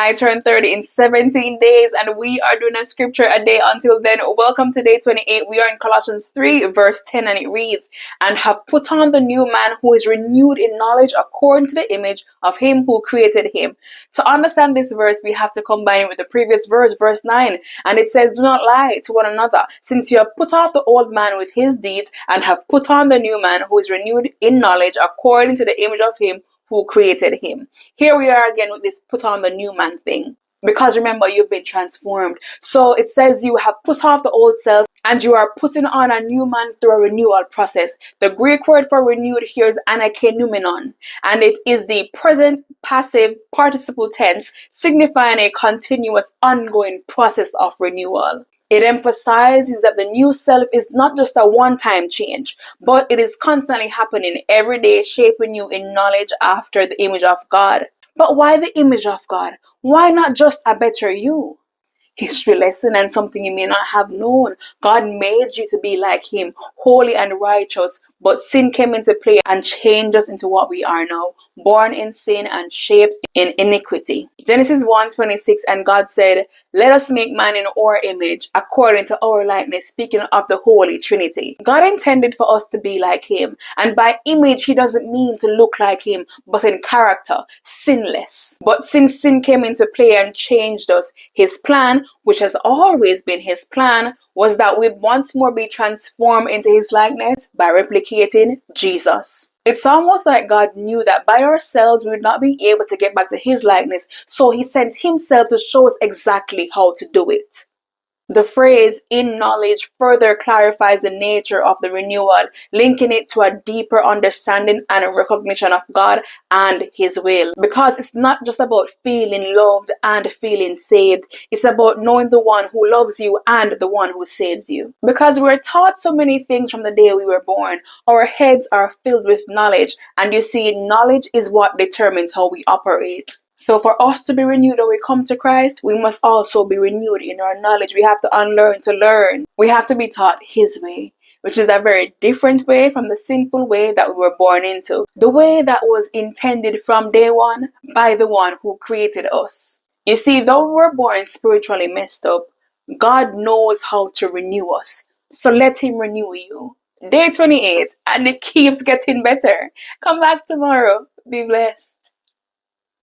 I turn 30 in 17 days, and we are doing a scripture a day until then. Welcome to day 28. We are in Colossians 3 verse 10, and it reads, "And have put on the new man, who is renewed in knowledge according to the image of him who created him." To understand this verse, we have to combine it with the previous verse, verse 9, and it says, "Do not lie to one another, since you have put off the old man with his deeds, and have put on the new man, who is renewed in knowledge according to the image of him who created him." Here we are again with this put on the new man thing. Because remember, you've been transformed. So it says you have put off the old self and you are putting on a new man through a renewal process. The Greek word for renewed here is anakenomenon, and it is the present passive participle tense, signifying a continuous ongoing process of renewal. It emphasizes that the new self is not just a one-time change, but it is constantly happening every day, shaping you in knowledge after the image of God. But why the image of God? Why not just a better you? History lesson and something you may not have known. God made you to be like him, holy and righteous, but sin came into play and changed us into what we are now, born in sin and shaped in iniquity. Genesis 1:26, and God said, "Let us make man in our image, according to our likeness," speaking of the Holy Trinity. God intended for us to be like him, and by image he doesn't mean to look like him, but in character, sinless. But since sin came into play and changed us, his plan, which has always been his plan, was that we'd once more be transformed into his likeness by replicating Jesus. It's almost like God knew that by ourselves we would not be able to get back to his likeness, so he sent himself to show us exactly how to do it. The phrase "in knowledge" further clarifies the nature of the renewal, linking it to a deeper understanding and a recognition of God and his will. Because it's not just about feeling loved and feeling saved, it's about knowing the one who loves you and the one who saves you. Because we're taught so many things from the day we were born, our heads are filled with knowledge, and you see, knowledge is what determines how we operate. So for us to be renewed when we come to Christ, we must also be renewed in our knowledge. We have to unlearn to learn. We have to be taught his way, which is a very different way from the sinful way that we were born into. The way that was intended from day one by the one who created us. You see, though we were born spiritually messed up, God knows how to renew us. So let him renew you. Day 28, and it keeps getting better. Come back tomorrow. Be blessed.